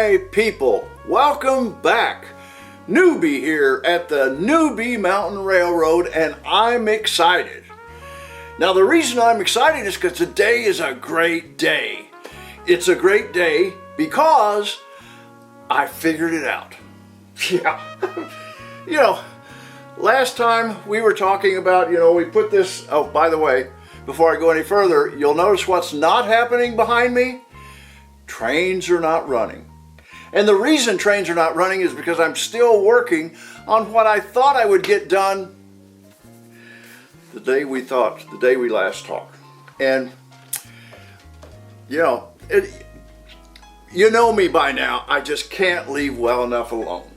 my people, welcome back. Newbie here at the Newbie Mountain Railroad, and I'm excited. Now the reason I'm excited is because today is a great day. It's a great day because I figured it out. Yeah. Last time we were talking about, we put this, oh, by the way, before I go any further, you'll notice what's not happening behind me. Trains are not running. And the reason trains are not running is because I'm still working on what I thought I would get done the day we last talked. And, you know me by now, I just can't leave well enough alone.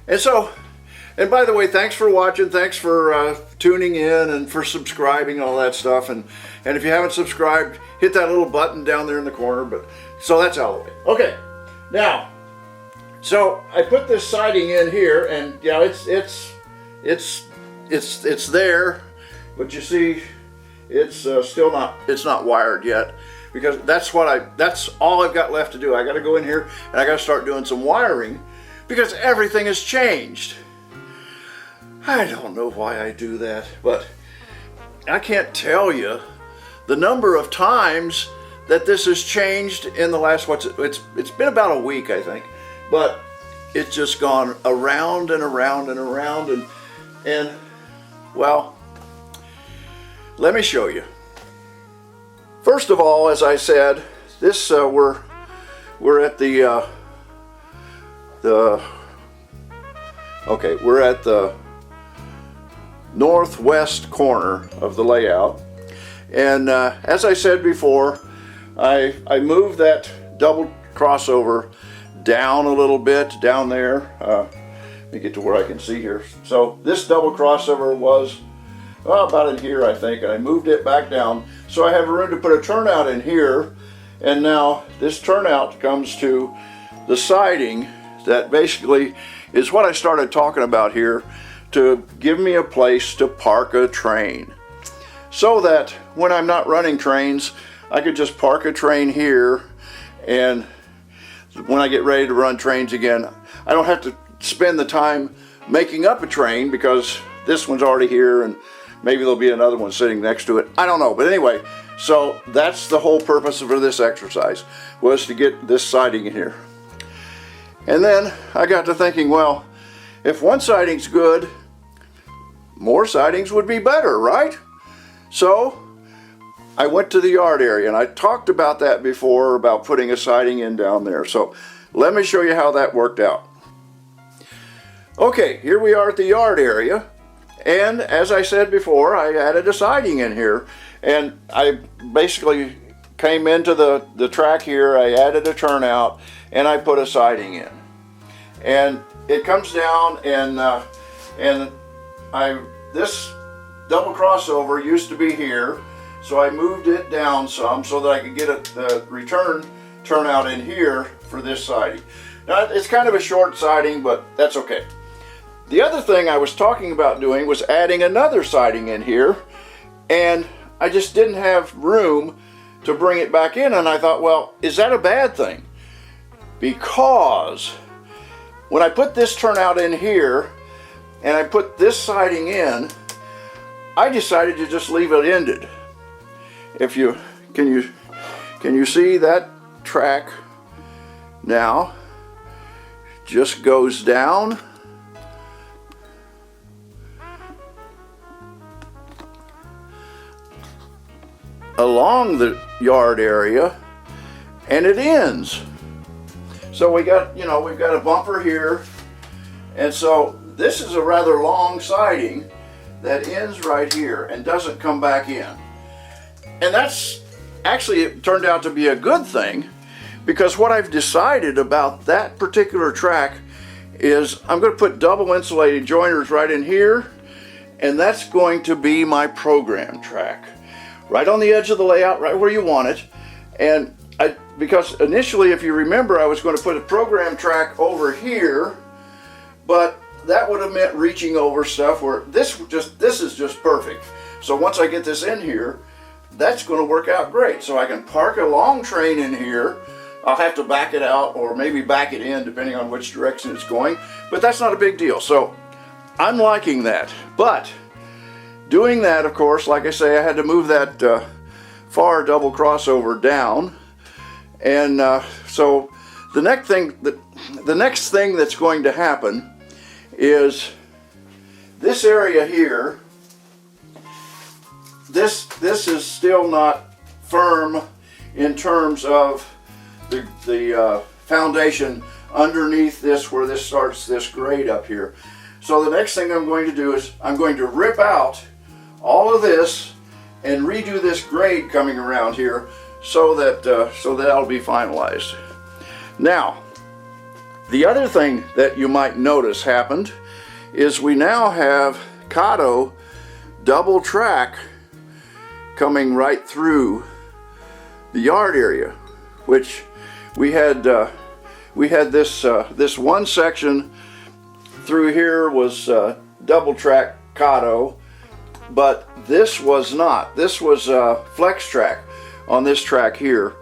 And by the way, thanks for watching, thanks for tuning in and for subscribing and all that stuff. And if you haven't subscribed, hit that little button down there in the corner. So that's out of the way. Okay, now, so I put this siding in here, and yeah, it's there, but you see, it's still not wired yet, because that's all I've got left to do. I got to go in here and I got to start doing some wiring because everything has changed. I don't know why I do that, but I can't tell you the number of times that this has changed in the last, it's been about a week, I think, but it's just gone around and around and around, and well, let me show you. First of all, as I said, this we're at we're at the northwest corner of the layout, and as I said before, I moved that double crossover down a little bit down there. Let me get to where I can see here. So this double crossover was about in here, I think, and I moved it back down so I have room to put a turnout in here. And now this turnout comes to the siding that basically is what I started talking about here, to give me a place to park a train, so that when I'm not running trains, I could just park a train here, and when I get ready to run trains again, I don't have to spend the time making up a train, because this one's already here and maybe there'll be another one sitting next to it. I don't know, but anyway, so that's the whole purpose for this exercise, was to get this siding in here. And then I got to thinking, well, if one siding's good, more sidings would be better, right? So I went to the yard area, and I talked about that before, about putting a siding in down there. So let me show you how that worked out. Okay, here we are at the yard area, and as I said before, I added a siding in here, and I basically came into the track here, I added a turnout, and I put a siding in. And it comes down, and this double crossover used to be here, so I moved it down some so that I could get the return turnout in here for this siding. Now it's kind of a short siding, but that's okay. The other thing I was talking about doing was adding another siding in here, and I just didn't have room to bring it back in, and I thought, well, is that a bad thing? Because when I put this turnout in here and I put this siding in, I decided to just leave it ended. Can you see that track now just goes down along the yard area, and it ends. So we've got a bumper here, and so this is a rather long siding that ends right here and doesn't come back in. And that's actually, it turned out to be a good thing, because what I've decided about that particular track is I'm going to put double insulated joiners right in here, and that's going to be my program track, right on the edge of the layout, right where you want it. And because initially, if you remember, I was going to put a program track over here, but that would have meant reaching over stuff, where this is just perfect. So once I get this in here, that's going to work out great. So I can park a long train in here. I'll have to back it out or maybe back it in depending on which direction it's going, but that's not a big deal. So I'm liking that. But doing that, of course, like I say, I had to move that far double crossover down. And so the next thing that's going to happen is this area here. This is still not firm in terms of the foundation underneath this, where this starts this grade up here. So the next thing I'm going to do is I'm going to rip out all of this and redo this grade coming around here so that that'll be finalized. Now, the other thing that you might notice happened is we now have Kato double track coming right through the yard area, which we had this one section through here was double track Kato, but this was not. This was flex track on this track here.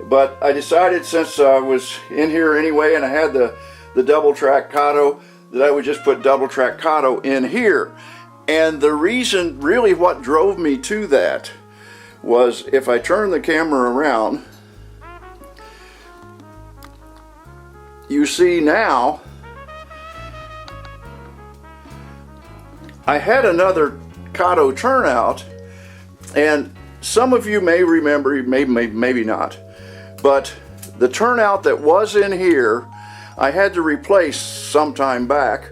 But I decided, since I was in here anyway and I had the double track Kato, that I would just put double track Kato in here. And the reason, really what drove me to that, was if I turn the camera around, you see now I had another Kato turnout, and some of you may remember, maybe not, but the turnout that was in here I had to replace some time back,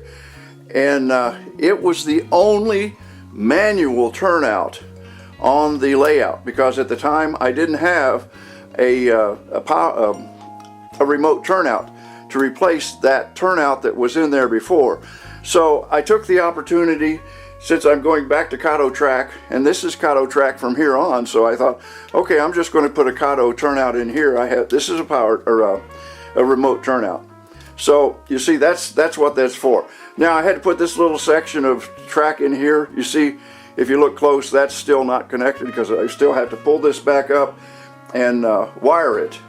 and it was the only manual turnout on the layout, because at the time I didn't have a remote turnout to replace that turnout that was in there before. So I took the opportunity, since I'm going back to Kato track, and this is Kato track from here on, so I thought, okay, I'm just going to put a Kato turnout in here. This is a remote turnout. So you see, that's what that's for. Now I had to put this little section of track in here. You see, if you look close, that's still not connected because I still have to pull this back up and wire it,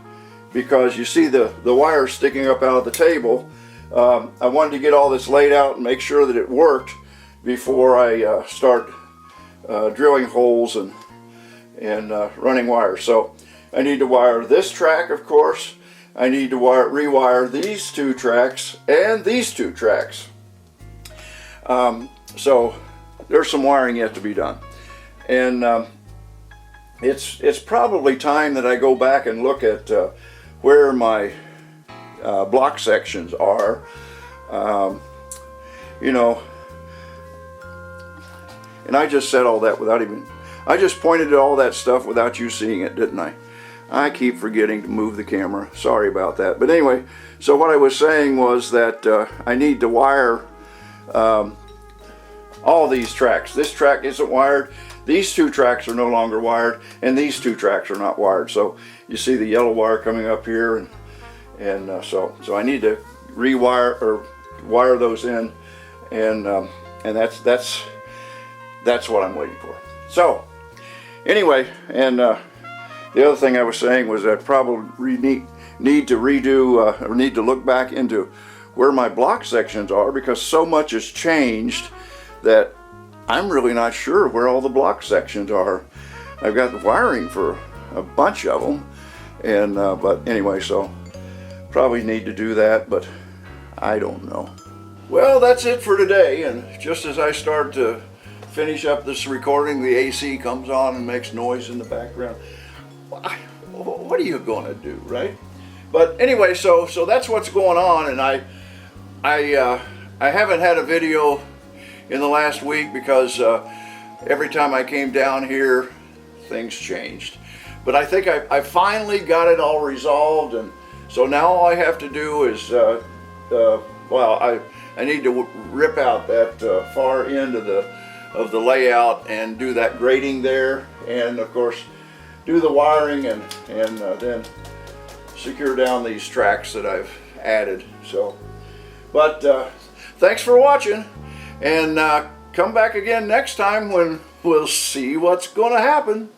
because you see the wire sticking up out of the table. I wanted to get all this laid out and make sure that it worked before I start drilling holes and running wires. So I need to wire this track, of course. I need to rewire these two tracks and these two tracks. So there's some wiring yet to be done. And it's probably time that I go back and look at where my block sections are. You know, and I just said all that without even, I just pointed at all that stuff without you seeing it, didn't I? I keep forgetting to move the camera. Sorry about that. But anyway, so what I was saying was that I need to wire all these tracks. This track isn't wired. These two tracks are no longer wired, and these two tracks are not wired. So you see the yellow wire coming up here, and so I need to rewire or wire those in, and that's what I'm waiting for. So anyway, and the other thing I was saying was that I probably need to redo or need to look back into where my block sections are, because so much has changed that I'm really not sure where all the block sections are. I've got the wiring for a bunch of them, and but anyway, so probably need to do that, but I don't know. Well, that's it for today, and just as I start to finish up this recording, the AC comes on and makes noise in the background. What are you going to do, right? But anyway, so that's what's going on, and I haven't had a video in the last week because every time I came down here, things changed. But I think I finally got it all resolved, and so now all I have to do is, well, I need to rip out that far end of the layout and do that grading there, and of course do the wiring and then secure down these tracks that I've added. So, but thanks for watching, and come back again next time when we'll see what's going to happen.